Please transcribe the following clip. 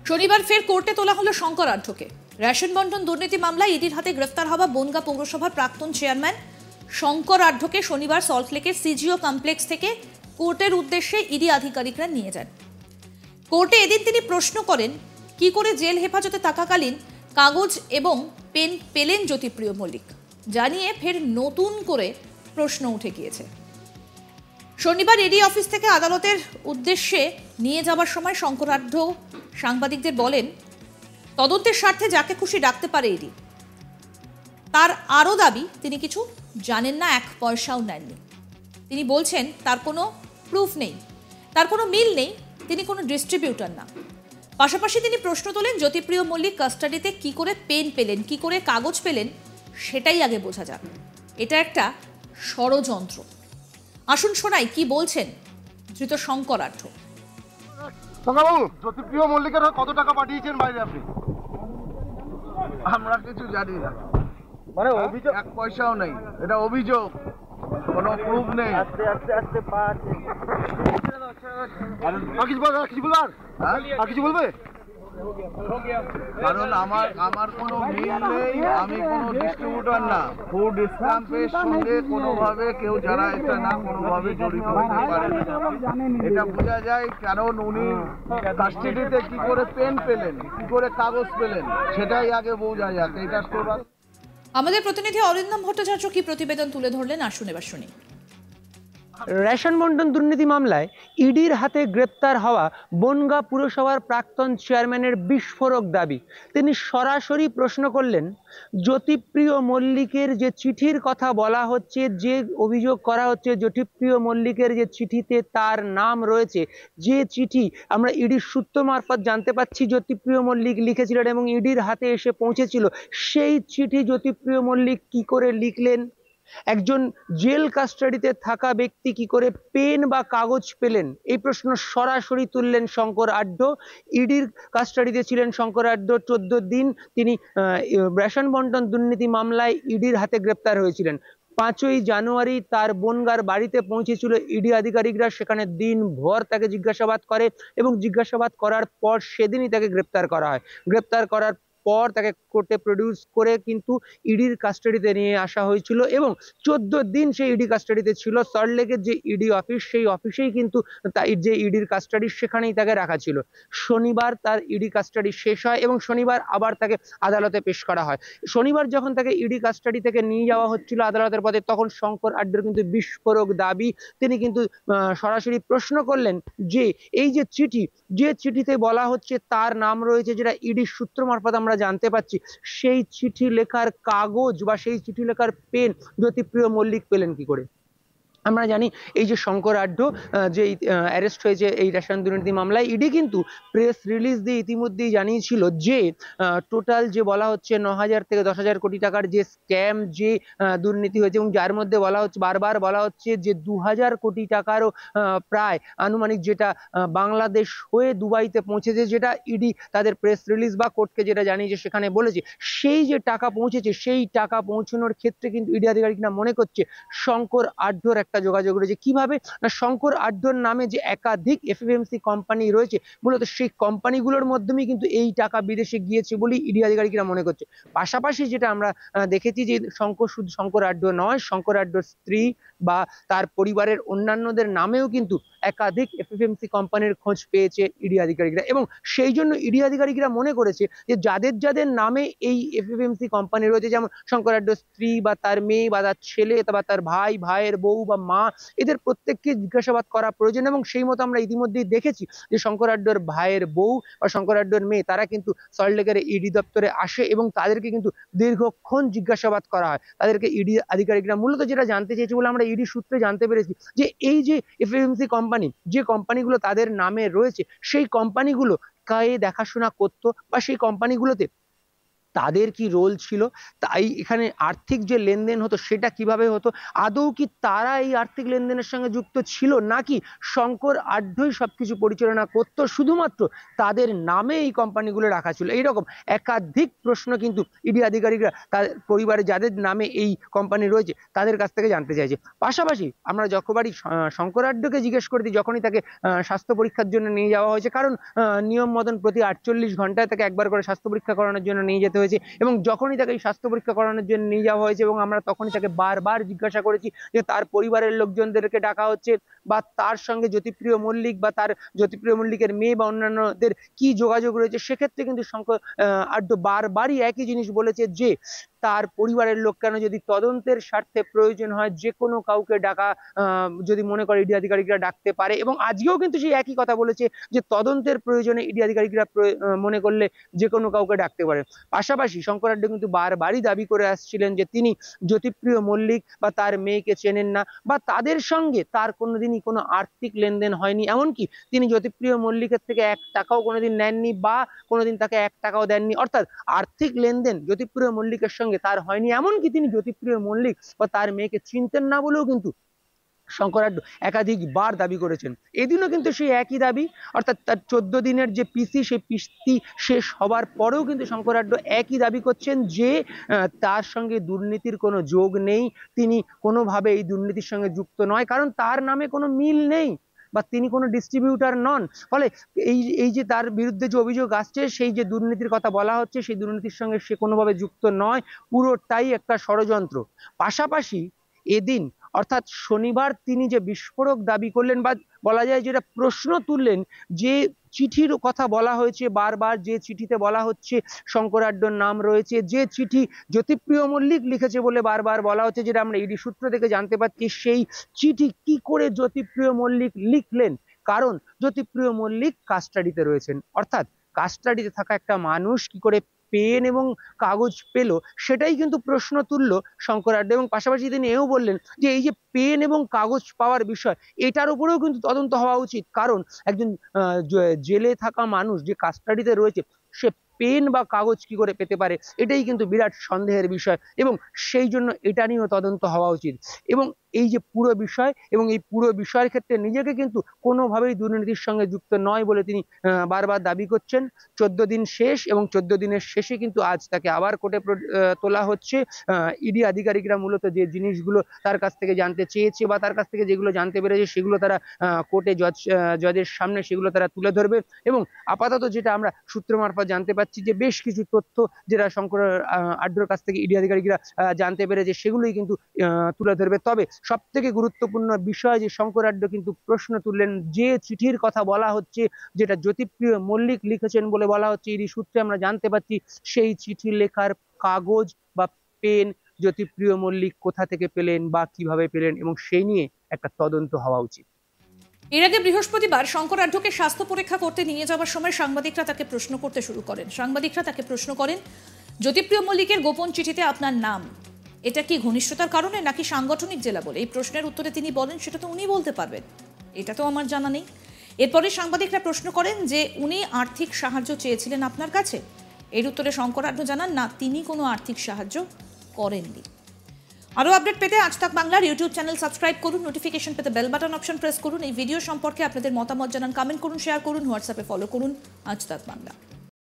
শনিবার ফের কোর্টে তোলা হলো শঙ্কর আঢ্যকে। রেশন বন্টন দুর্নীতি মামলায় ইডির হাতে গ্রেফতার হওয়া বনগাঁ পৌরসভার প্রাক্তন চেয়ারম্যান শঙ্কর আঢ্যকে শনিবার সল্টলেকের সিজিও কমপ্লেক্স থেকে কোর্টের উদ্দেশ্যে ইডি আধিকারিকরা নিয়ে যান। কোর্টে এদিন তিনি প্রশ্ন করেন, কি করে জেল হেফাজতে থাকাকালীন কাগজ এবং পেন পেলেন জ্যোতিপ্রিয় মল্লিক, জানিয়ে ফের নতুন করে প্রশ্ন উঠে গিয়েছে। শনিবার ইডি অফিস থেকে আদালতের উদ্দেশ্যে নিয়ে যাওয়ার সময় শঙ্কর আঢ্য সাংবাদিকদের বলেন, তদন্তের স্বার্থে যাকে খুশি ডাকতে পারে ইডি। তার আরও দাবি, তিনি কিছু জানেন না, এক পয়সাও নেননি। তিনি বলছেন তার কোনো প্রুফ নেই, তার কোনো মিল নেই, তিনি কোনো ডিস্ট্রিবিউটর না। পাশাপাশি তিনি প্রশ্ন তোলেন, জ্যোতিপ্রিয় মল্লিক কাস্টাডিতে কি করে পেন পেলেন, কি করে কাগজ পেলেন, সেটাই আগে বোঝা যাক। এটা একটা ষড়যন্ত্র। আসুন শোনাই কি বলছেন ধৃত শঙ্কর আঢ্য। বাবু, জ্যোতিপ্রিয় মল্লিকের কত টাকা পাঠিয়েছেন বাইরে আপনি? আমরা কিছু জানি না, মানে অভিযোগ এক পয়সাও নেই, এটা অভিযোগ, কোনো প্রুফ নেই। আর কিছু বলবে? আর কিছু বলবে? কারণ আমার কোনো মিল নেই, আমি কোনো ডিস্ট্রিবিউটর না। ফুড স্ট্যাম্পের সঙ্গে কোনোভাবে কেউ যারা এটা না কোনোভাবে জড়িত হতে পারে না, এটা বোঝা যায়। কারণ উনি কাস্টাডিতে কি করে পেন পেলেন, কি করে কাগজ পেলেন, সেটাই আগে বোঝা যাক। এটা তো আমাদের প্রতিনিধি অরিন্দম ভট্টাচার্য কি প্রতিবেদন তুলে ধরলেন, আসুন এবার শুনি। রেশন বন্টন দুর্নীতি মামলায় ইডির হাতে গ্রেপ্তার হওয়া বনগাঁ পুরসভার প্রাক্তন চেয়ারম্যানের বিস্ফোরক দাবি। তিনি সরাসরি প্রশ্ন করলেন, জ্যোতিপ্রিয় মল্লিকের যে চিঠির কথা বলা হচ্ছে, যে অভিযোগ করা হচ্ছে, জ্যোতিপ্রিয় মল্লিকের যে চিঠিতে তার নাম রয়েছে, যে চিঠি আমরা ইডির সূত্র মারফত জানতে পাচ্ছি জ্যোতিপ্রিয় মল্লিক লিখেছিলেন এবং ইডির হাতে এসে পৌঁছেছিল, সেই চিঠি জ্যোতিপ্রিয় মল্লিক কি করে লিখলেন? একজন জেল কাস্টাডিতে থাকা ব্যক্তি কি করে পেন বা কাগজ পেলেন? এই প্রশ্ন সরাসরি তুললেন শঙ্কর আঢ্য। ইডির কাস্টাডিতে ছিলেন শঙ্কর আঢ্য 14 দিন। তিনি রেশন বন্টন দুর্নীতি মামলায় ইডির হাতে গ্রেপ্তার হয়েছিলেন। 5ই জানুয়ারি তার বনগাঁর বাড়িতে পৌঁছেছিল ইডি আধিকারিকরা। সেখানে দিনভর তাকে জিজ্ঞাসাবাদ করে এবং জিজ্ঞাসাবাদ করার পর সেদিনই তাকে গ্রেপ্তার করা হয়। গ্রেপ্তার করার পর তাকে কোর্টে প্রডিউস করে কিন্তু ইডির কাস্টাডিতে নিয়ে আসা হয়েছিল এবং 14 দিন সেই ইডি কাস্টাডিতে ছিল। সল্টলেকের যে ইডি অফিস, সেই অফিসেই কিন্তু যে ইডির কাস্টাডি, সেখানেই তাকে রাখা ছিল। শনিবার তার ইডি কাস্টাডি শেষ হয় এবং শনিবার আবার তাকে আদালতে পেশ করা হয়। শনিবার যখন তাকে ইডি কাস্টাডি থেকে নিয়ে যাওয়া হচ্ছিল আদালতের পথে, তখন শঙ্কর আঢ্যর কিন্তু বিস্ফোরক দাবি। তিনি কিন্তু সরাসরি প্রশ্ন করলেন যে এই যে চিঠি, যে চিঠিতে বলা হচ্ছে তার নাম রয়েছে, যেটা ইডির সূত্র মারফত আমরা জানতে পাচ্ছি, সেই চিঠি লেখার কাগজ বা সেই চিঠি লেখার পেন জ্যোতিপ্রিয় মল্লিক পেলেন কি করে? আমরা জানি এই যে শঙ্কর আঢ্য যে অ্যারেস্ট হয়েছে এই রেশন দুর্নীতি মামলায়, ইডি কিন্তু প্রেস রিলিজ দিয়ে ইতিমধ্যেই জানিয়েছিল যে টোটাল যে বলা হচ্ছে 9,000 থেকে 10,000 কোটি টাকার যে স্ক্যাম, যে দুর্নীতি হয়েছে এবং যার মধ্যে বলা হচ্ছে, বারবার বলা হচ্ছে যে 2,000 কোটি টাকারও প্রায় আনুমানিক, যেটা বাংলাদেশ হয়ে দুবাইতে পৌঁছেছে, যেটা ইডি তাদের প্রেস রিলিজ বা কোর্টকে যেটা জানিয়েছে সেখানে বলেছে। সেই যে টাকা পৌঁছেছে, সেই টাকা পৌঁছানোর ক্ষেত্রে কিন্তু ইডি আধিকারিকরা মনে করছে শঙ্কর আঢ্যর একটা যোগাযোগ রয়েছে। কিভাবে না, শঙ্কর আঢ্যর নামে যে একাধিক এফএফএমসি কোম্পানি রয়েছে, মূলত সেই কোম্পানিগুলোর মাধ্যমেই কিন্তু এই টাকা বিদেশে গিয়েছে বলেই ইডি আধিকারিকরা মনে করছে। পাশাপাশি যেটা আমরা দেখেছি যে শুধু শঙ্কর আঢ্য নয়, শঙ্কর আঢ্যর স্ত্রী বা তার পরিবারের অন্যান্যদের নামেও কিন্তু একাধিক এফএফএমসি কোম্পানির খোঁজ পেয়েছে ইডি আধিকারিকরা এবং সেই জন্য ইডি আধিকারিকরা মনে করেছে যে যাদের যাদের নামে এই এফএফএমসি কোম্পানি রয়েছে, যেমন শঙ্কর আঢ্যর স্ত্রী বা তার মেয়ে বা তার ছেলে বা তার ভাই, ভাইয়ের বউ বা মা, এদের প্রত্যেককে জিজ্ঞাসাবাদ করা প্রয়োজন। এবং সেই মতো আমরা ইতিমধ্যেই দেখেছি যে শঙ্কর আঢ্যর ভাইয়ের বউ বা শঙ্কর আঢ্যর মেয়ে, তারা কিন্তু সল্টলেকের ইডি দপ্তরে আসে এবং তাদেরকে কিন্তু দীর্ঘক্ষণ জিজ্ঞাসাবাদ করা হয়। তাদেরকে ইডি আধিকারিকরা মূলত যেটা জানতে চেয়েছে বলে আমরা ইডি সূত্রে জানতে পেরেছি যে এই যে এফএফএমসি কোম্পানি, যে কোম্পানিগুলো তাদের নামে রয়েছে, সেই কোম্পানিগুলো কে দেখাশোনা করতো বা সেই কোম্পানিগুলোতে তাদের কি রোল ছিল, তাই এখানে আর্থিক যে লেনদেন হতো সেটা কিভাবে হতো, আদৌ কি তারা এই আর্থিক লেনদেনের সঙ্গে যুক্ত ছিল, নাকি শঙ্কর আঢ্যই সবকিছু পরিচালনা করতো, শুধুমাত্র তাদের নামে এই কোম্পানিগুলো রাখা ছিল। এইরকম একাধিক প্রশ্ন কিন্তু ইডি আধিকারিকরা তার পরিবারে যাদের নামে এই কোম্পানি রয়েছে তাদের কাছ থেকে জানতে চাইছে। পাশাপাশি আমরা যখনই শঙ্কর আঢ্যকে জিজ্ঞেস করেছি, যখনই তাকে স্বাস্থ্য পরীক্ষার জন্য নিয়ে যাওয়া হয়েছে, কারণ নিয়ম মতন প্রতি 48 ঘন্টায় তাকে একবার করে স্বাস্থ্য পরীক্ষা করানোর জন্য নিয়ে যেতে হয়েছে, এবং যখনই তাকে এই স্বাস্থ্য পরীক্ষা করানোর জন্য নিয়ে যাওয়া হয়েছে এবং আমরা তখনই তাকে বারবার জিজ্ঞাসা করেছি যে তার পরিবারের লোকজনদেরকে ডাকা হচ্ছে বা তার সঙ্গে জ্যোতিপ্রিয় মল্লিক বা তার জ্যোতিপ্রিয় মল্লিকের মেয়ে বা অন্যান্যদের কি যোগাযোগ রয়েছে, সেক্ষেত্রে কিন্তু শঙ্কর আঢ্য বারবারই একই জিনিস বলেছে যে তার পরিবারের লোক কেন, যদি তদন্তের স্বার্থে প্রয়োজন হয় যে কোনো কাউকে ডাকা, যদি মনে করে ইডি আধিকারিকরা ডাকতে পারে, এবং আজকেও কিন্তু সেই একই কথা বলেছে যে তদন্তের প্রয়োজনে ইডি আধিকারিকরা মনে করলে যে কোনো কাউকে ডাকতে পারে। পাশাপাশি শঙ্কর আঢ্য কিন্তু বারবারই দাবি করে আসছিলেন যে তিনি জ্যোতিপ্রিয় মল্লিক বা তার মেয়েকে চেনেন না, বা তাদের সঙ্গে তার কোনোদিনই কোনো আর্থিক লেনদেন হয়নি, এমনকি তিনি জ্যোতিপ্রিয় মল্লিকের থেকে 1 টাকাও কোনোদিন নেননি বা কোনোদিন তাকে 1 টাকাও দেননি। অর্থাৎ আর্থিক লেনদেন জ্যোতিপ্রিয় মল্লিকের সঙ্গে তার হয়নি, এমনকি তিনি জ্যোতিপ্রিয় মল্লিক বা তার মেয়েকে চিনতেন না বলেও কিন্তু শঙ্কর আঢ্য একাধিকবার দাবি করেছেন। এদিনও কিন্তু সেই একই দাবি, অর্থাৎ তার 14 দিনের যে পিসি, সেই পিসি শেষ হবার পরেও কিন্তু শঙ্কর আঢ্য একই দাবি করছেন যে তার সঙ্গে দুর্নীতির কোনো যোগ নেই, তিনি কোনোভাবে এই দুর্নীতির সঙ্গে যুক্ত নয়, কারণ তার নামে কোনো মিল নেই বা তিনি কোনো ডিস্ট্রিবিউটার নন। ফলে এই যে তার বিরুদ্ধে যে অভিযোগ আসছে, সেই যে দুর্নীতির কথা বলা হচ্ছে, সেই দুর্নীতির সঙ্গে সে কোনোভাবে যুক্ত নয়, পুরোটাই একটা ষড়যন্ত্র। পাশাপাশি এদিন অর্থাৎ শনিবার তিনি যে বিস্ফোরক দাবি করলেন বা বলা যায় যেটা প্রশ্ন তুললেন, যে চিঠির কথা বলা হয়েছে বারবার, যে চিঠিতে বলা হচ্ছে শঙ্কর আঢ্যর নাম রয়েছে, যে চিঠি জ্যোতিপ্রিয় মল্লিক লিখেছে বলে বারবার বলা হচ্ছে, যেটা আমরা ইডি সূত্র থেকে জানতে পারছি, সেই চিঠি কি করে জ্যোতিপ্রিয় মল্লিক লিখলেন, কারণ জ্যোতিপ্রিয় মল্লিক কাস্টাডিতে রয়েছেন। অর্থাৎ কাস্টাডিতে থাকা একটা মানুষ কি করে পেন এবং কাগজ পেল, সেটাই কিন্তু প্রশ্ন তুলল শঙ্কর আঢ্য। এবং পাশাপাশি তিনি এও বললেন যে এই যে পেন এবং কাগজ পাওয়ার বিষয়, এটার উপরেও কিন্তু তদন্ত হওয়া উচিত, কারণ একজন জেলে থাকা মানুষ যে কাস্টাডিতে রয়েছে, সে পেন বা কাগজ কি করে পেতে পারে, এটাই কিন্তু বিরাট সন্দেহের বিষয়, এবং সেই জন্য এটা নিয়েও তদন্ত হওয়া উচিত। এবং এই যে পুরো বিষয়, এবং এই পুরো বিষয়ের ক্ষেত্রে নিজেকে কিন্তু কোনোভাবেই দুর্নীতির সঙ্গে যুক্ত নয় বলে তিনি বারবার দাবি করছেন। 14 দিন শেষ, এবং 14 দিনের শেষে কিন্তু আজ তাকে আবার কোর্টে তোলা হচ্ছে। ইডি আধিকারিকরা মূলত যে জিনিসগুলো তার কাছ থেকে জানতে চেয়েছে বা তার কাছ থেকে যেগুলো জানতে পেরেছে, সেগুলো তারা কোর্টে জজের সামনে সেগুলো তারা তুলে ধরবে। এবং আপাতত যেটা আমরা সূত্র মারফত জানতে পারছি, যে বেশ কিছু তথ্য যেটা শঙ্কর আঢ্যর কাছ থেকে ইডি আধিকারিকরা জানতে পেরেছে, সেগুলোই কিন্তু তুলে ধরবে। তবে সব থেকে গুরুত্বপূর্ণ বিষয় যে শঙ্কর আঢ্য কিন্তু প্রশ্ন তুললেন, যে চিঠির কথা বলা হচ্ছে, যেটা জ্যোতিপ্রিয় মল্লিক লিখেছেন বলে বলা হচ্ছে, ইডি সূত্রে আমরা জানতে পারছি, সেই চিঠি লেখার কাগজ বা পেন জ্যোতিপ্রিয় মল্লিক কোথা থেকে পেলেন বা কিভাবে পেলেন, এবং সেই নিয়ে একটা তদন্ত হওয়া উচিত। এর আগে বৃহস্পতিবার শঙ্কর আঢ্যকে স্বাস্থ্য পরীক্ষা করতে নিয়ে যাওয়ার সময় সাংবাদিকরা তাকে প্রশ্ন করতে শুরু করেন। সাংবাদিকরা তাকে প্রশ্ন করেন, জ্যোতিপ্রিয় মল্লিকের গোপন চিঠিতে আপনার নাম, এটা কি ঘনিষ্ঠতার কারণে নাকি সাংগঠনিক জেলা বলে? এই প্রশ্নের উত্তরে তিনি বলেন, সেটা তো উনি বলতে পারবেন, এটা তো আমার জানা নেই। এরপরে সাংবাদিকরা প্রশ্ন করেন যে উনি আর্থিক সাহায্য চেয়েছিলেন আপনার কাছে। এর উত্তরে শঙ্কর আঢ্য জানান, না, তিনি কোনো আর্থিক সাহায্য করেননি। আরও আপডেট পেতে আজ তাক বাংলার ইউটিউব চ্যানেল সাবস্ক্রাইব করুন, নোটিফিকেশন পেতে বেল বাটন অপশন প্রেস করুন। এই ভিডিও সম্পর্কে আপনাদের মতামত জানান, কমেন্ট করুন, শেয়ার করুন, হোয়াটসঅ্যাপে ফলো করুন আজ তাক বাংলা।